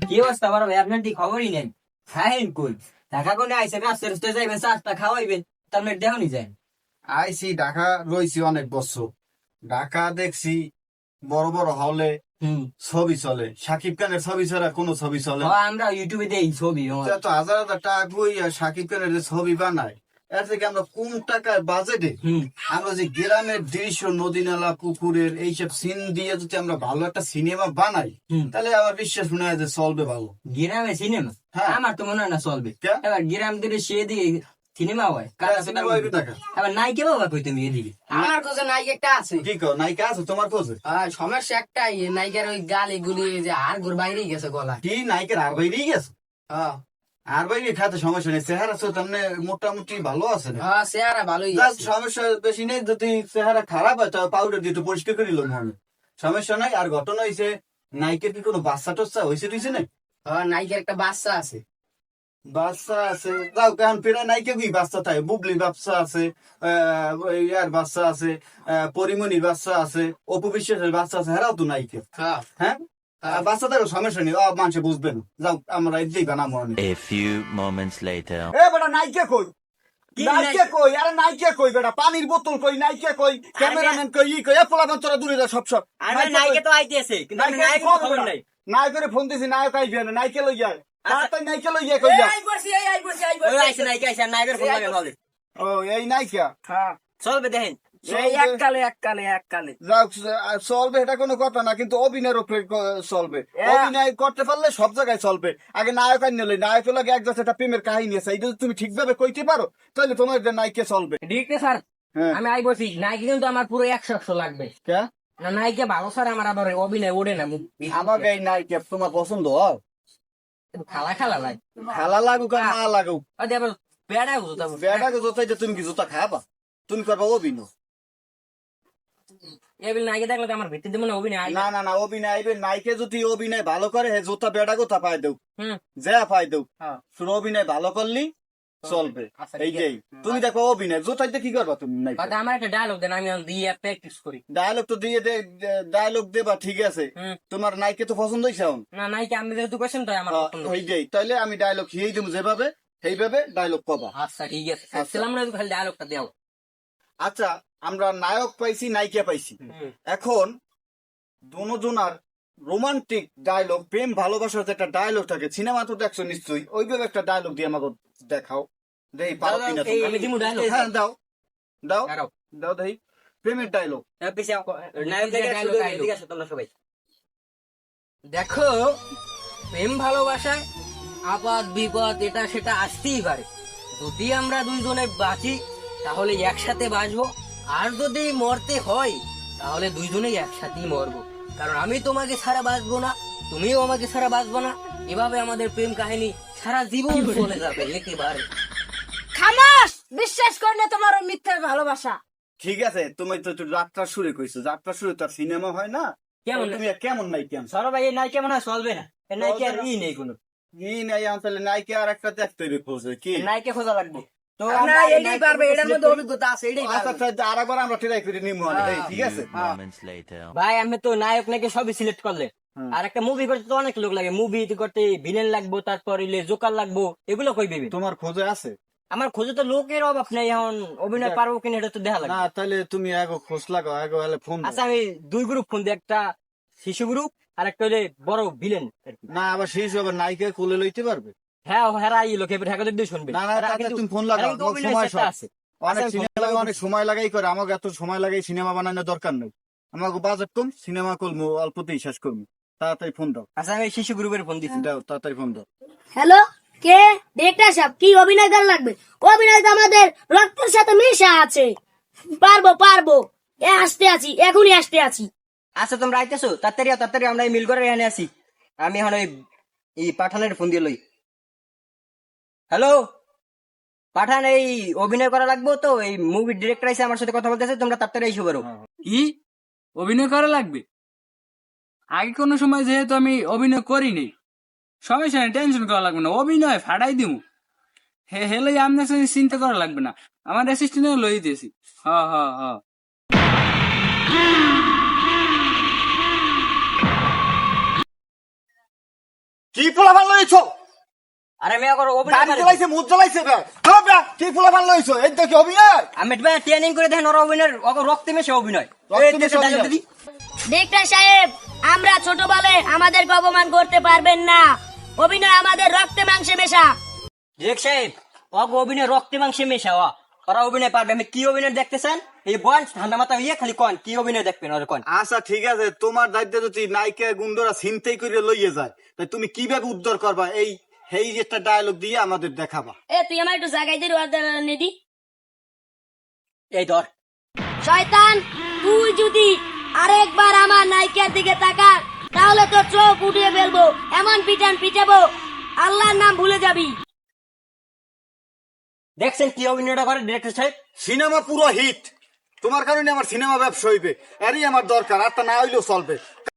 কি অবস্থা বড় ভাই, আপনার ঠিক খবরই নেই। খাইন কই ঢাকা কোনে আইসেন, রাস্তায় রাস্তায় যাইবেন, চারটা খাওয়াইবেন, তার মেয়ে দেহনি যায়। আইসি ঢাকা রইছি অনেক বছর। ঢাকা দেখছি বড় বড় হলে হুম, ছবি চলে, সাকিব খানের ছবি ছাড়া কোনো ছবি চলে না। আমরা ইউটিউবে দেই ছবি। তো হাজার হাজার টাকা কই আর সাকিব খানের যে ছবি বানায়, এর থেকে আমরা কম টাকার বাজেটে হুম, আমরা যে গ্রামের দৃশ্য, নদী নালা, পুকুরের এইসব সিন দিয়ে যদি আমরা ভালো একটা সিনেমা বানাই, হুম। তাহলে আমার বিশ্বাস মনে হয় যে চলবে ভালো। গ্রামে সিনেমা হ্যাঁ। আমার তো মনে হয় না চলবে। কে? এবার গ্রাম দিকে সে দিকে সিনেমা হয়, কাদা সিনেমা কাদা হইবে টাকা। এবার নাইকে বাবা কই তুমি এদিকে। আমার কাছে নায়িকা একটা আছে। কি কো, নায়িকা আছে তোমার কাছে? সমস্যা একটাই, নায়িকার ওই গালি গুলি যে আর ঘুর বাইরেই গেছে গলা। কি নায়িকার আর বাইরেই গেছে? হ্যাঁ, আর বাইরে খাতে সমস্যা নেই, চেহারা তো তেমনি মোটামুটি ভালো আছে না। হ্যাঁ, চেহারা ভালোই Just আছে। সমস্যা বেশি নেই, যদি চেহারা খারাপ হয় তাহলে পাউডার দিয়ে একটু পরিষ্কার করে নিলাম হবে, সমস্যা নাই। আর ঘটনা হয়েছে, নায়িকার কি কোনো বাচ্চা টাচ্চা হয়েছে টুইছে না? হ্যাঁ, নায়িকার একটা বাচ্চা আছে। বাচ্চা আছে, যাও কারণ প্রায় নায়িকা কি বাচ্চা থাকে, বুবলির বাচ্চা আছে, ইয়ার বাচ্চা আছে, পরিমণির বাচ্চা আছে, অপু বিশ্বাসের বাচ্চা আছে, হেরাও তো নায়িকা। হ্যাঁ, হ্যাঁ, বাচ্চা থাকো সমস্যা নেই, মানুষে বুঝবে না। যাও আমরা এদিকেই বানাবো অনেক। A few moments later. এ বেটা নায়িকা কই, নায়িকা কই, আরে নায়িকা কই বেটা, পানির বোতল কই, নায়িকা কই, ক্যামেরাম্যান কই, ই কই, এ পোলাপান তোরা দূরে যা সব সব। আরে নাইকে তো আইতেছে, কিন্তু আমি নাইকে খবর নাই। নায়কের ফোন দিছি, নায়ক আইবে না, নায়িকা লই যায়, তাড়াতাড়ি নায়িকা লই যায়, কই যা। ওই আইছে নাইকে আইছে, নাইকের ফোন লাগে নলে ও এই নায়িকা, হ্যাঁ, চলবে দেখেন। এই এককালে। যাক চলবে, এটা কোনো কথা না, কিন্তু অভিনয়ের উপরে চলবে। অভিনয় করতে পারলে সব জায়গায় চলবে। আগে নায়ক আইন লই, নায়ক লাগে এক জায়গায় একটা প্রেমের কাহিনী আছে, এটা যদি তুমি ঠিকভাবে কইতে পারো তাহলে তোমার যে নায়িকা চলবে। ডিরেক্টর স্যার, হ্যাঁ, আমি আই বলছি নায়িকা কিন্তু আমার পুরো 100 লাগবে। কে? না, নায়িকা ভালো স্যার, আমার আবার অভিনয় ওঠে না। আমাকে এই নায়িকা তোমার পছন্দ হয়? খালা খালা ভাই, খেলা লাগুক আর না লাগুক, আবার বেড়া বুঝতে বেটাকে জোতাইতে তুমি কি জোতা খাবা? তুমি করবা অভিনয়? এবার নায়িকা দেখলে তো আমার ভিত্তিতে মনে হয় অভিনয় আসবে। না না না, অভিনয় আইবে। নায়িকা যদি অভিনয় ভালো করে, হে জোতা বেটা কোথা পাই দেও, হুম, যা পাই দেও, হ্যাঁ। শুধু অভিনয় ভালো করলি চলবে। আচ্ছা, এই ঠিক যে আছে। তুমি দেখো অভিনয় জোতাইতে কি করবা তুমি? হয়তো আমার একটা ডায়লগ দেন, আমি দিয়ে প্র্যাকটিস করি। ডায়লগ তো দিয়ে ডায়লগ দেবা, ঠিক আছে। হুম। তোমার নায়িকা তো পছন্দ হয়েছে এখন। না, নায়িকা আমি যেহেতু কোয়েশ্চেন তাই আমার পছন্দ। এই যে তাইলে আমি ডায়লগ হিয়েই দেবো, যেভাবে সেইভাবে ডায়লগ কবা। আচ্ছা, ঠিক আছে। আসসালাম না, খালি ডায়লগটা দাও। আচ্ছা, আমরা নায়ক পাইছি, নায়িকা পাইছি, হুম। এখন দুজনার রোমান্টিক ডায়লগ, প্রেম ভালোবাসার যে একটা ডায়লগ থাকে, সিনেমা তো দেখছো নিশ্চয়ই, ওইভাবে একটা ডায়লগ দিয়ে আমাকে দেখাও, দেখি পারো কিনা তুমি। আমি দিমু dialogue? হ্যাঁ দাও দাও দাঁড়াও। দাও, দেখি প্রেমের ডায়লগ। নায়ক দেখে Dialogue, শুধু dialogue। এদিকে আসো তোমরা সবাই। দেখো, প্রেম ভালোবাসায় আপদ বিপদ এটা সেটা আসতেই পারে। যদি আমরা দুইজনে বাঁচি তাহলে একসাথে বাঁচবো, আর যদি মরতে হয় তাহলে দুইজনেই একসাথেই মরবো। কারণ আমি তোমাকে ছাড়া বাঁচবো না, তুমিও আমাকে ছাড়া বাঁচবো না। এভাবে আমাদের প্রেম কাহিনী সারা জীবন চলে যাবে একেবারে। খামাস, বিশ্বাস করে না তোমার ওই মিথ্যে ভালোবাসা। ঠিক আছে, তুমি তো একটু যাত্রা শুরু কইছো, যাত্রা শুরু তার সিনেমা হয় না? কেমন? তুমি কেমন নাই কেমন সরো ভাই, এই নাইকে মনে হয় চলবে না, এই নাইকে আর ই নেই কোনো। ই নাই তাহলে নায়িকা আর একটা দেখতে হবে, খোঁজে কি? নাইকে খোঁজা লাগবে তো। আপনারা এইটাই পারবে, এটার মধ্যে অভিজ্ঞতা আছে, এইটাই আচ্ছা পারবে। আচ্ছা, আরেকবার আমরা ট্রাই করে নিবো, ঠিক আছে। Moments later. ভাই আমি তো নায়ক নাকি সবই সিলেক্ট করলে, হুম। আর একটা মুভি করতে তো অনেক লোক লাগে, মুভি করতে ভিলেন লাগবো, তারপর জোকার লাগবো, এগুলো কই ভেবে। তোমার খোঁজে আছে? আমার খোঁজে তো লোকের অভাব নেই, এখন অভিনয় পারবো কিনা এটা তো দেখা লাগবে। না তাহলে তুমি আগে খোঁজ লাগাও, আগে হলে ফোন দাও। আচ্ছা, আমি দুই গ্রুপ ফোন দিই, একটা শিশু গ্রুপ আর একটা হলে বড় ভিলেন। না আবার সেই সব নায়িকা কোলে লইতে পারবে? হ্যাঁ, হেরা এই লোক এবার হ্যাঁ দিয়ে শুনবে। না না, হেরা তাতে কিন্তু- তুমি ফোন হেরা লাগাও, কিন্তু তোমার অভিনয়ের সময় চেষ্টা সব। আছে। অনেক আচ্ছা, আমি সিনেমা ফোন অনেক সময় লাগাই করে, আমাকে এত সময় লাগাই সিনেমা বানানোর দরকার নেই। আমাকে বাজেট কম, সিনেমা করবো অল্পতেই শেষ করবো। তাড়াতাড়ি ফোন দাও, আচ্ছা, আমি শিশু গ্রুপের ফোন দিচ্ছি। দাও তাড়াতাড়ি ফোন দাও। হ্যালো, কে? ডিরেক্টর সাহেব, কি অভিনয় গান লাগবে? অভিনয় তো আমাদের রক্তের সাথে মিশা আছে। পারবো পারবো, আসতে আছি, এখনই আসতে আছি। আচ্ছা, তোমরা আইতেছো? তাড়াতাড়ি আও, তাড়াতাড়ি, আমরা এই মিল করে এখানে আছি। আমি এখন এই পাঠানের ফোন দিয়ে লই। হ্যালো পাঠান, এই অভিনয় করা লাগবে তো, এই মুভির ডিরেক্টর এসে আমার সাথে কথা বলতেছে, তোমরা তাড়াতাড়ি এসে পারো। কি অভিনয় করা লাগবে? আগে কোনো সময় যেহেতু আমি অভিনয় করিনি, সমস্যা নেই, টেনশন করা লাগবে না, অভিনয় ফাটাই দিমু। হেলে আপনার সাথে চিন্তা করা লাগবে না, আমার অ্যাসিস্ট্যান্ট লই দিয়েছি। হ হ হ আরে মেয়ে করো অভিনয় দাড়ি করে। জ্বলাইছে মুখ জ্বলাইছে বে হ্যাঁ বে কি ফুলা ভালো হইছো এই দেখি অভিনয় আমি ট্রেনিং করে দেখেন ওরা অভিনয় রক্তে মেশে অভিনয়। রক্তে এই তো মেশে dialogue অভিনয়। দিদি। ডিরেক্টর সাহেব আমরা ছোট বলে আমাদেরকে অপমান করতে পারবেন না, অভিনয় আমাদের রক্তে মাংসে মেশা। ডিরেক্ট সাহেব অভিনয় রক্তে মাংসে মেশা ওরা অভিনয় পারবে। আমি কি অভিনয় দেখতে চান? এই বয়স ঠান্ডা মাথা ইয়ে খালি কন কি অভিনয় দেখবেন ওরা কন। আচ্ছা ঠিক আছে তোমার দায়িত্ব যদি নায়িকা গুন্ডরা ছিনতাই করে লইয়ে যায় তাই তুমি কিভাবে উদ্ধার করবা এই এই একটা ডায়লগ দিয়ে আমাদের দেখাবা। এ তুই আমার একটু জাগাই দিয়ে নিদি। এই ধর শয়তান তুই যদি আরেকবার আমার নায়িকার দিকে তাকাস তাহলে তোর চোখ উঠিয়ে ফেলবো, এমন পিটান পিটাবো আল্লাহর নাম ভুলে যাবি। দেখছেন কি অভিনয়টা করে ডিরেক্টর সাহেব? সিনেমা পুরো হিট, তোমার কারণে আমার সিনেমা ব্যবসা হইবে, এরই আমার দরকার, আর তা না হইলেও চলবে।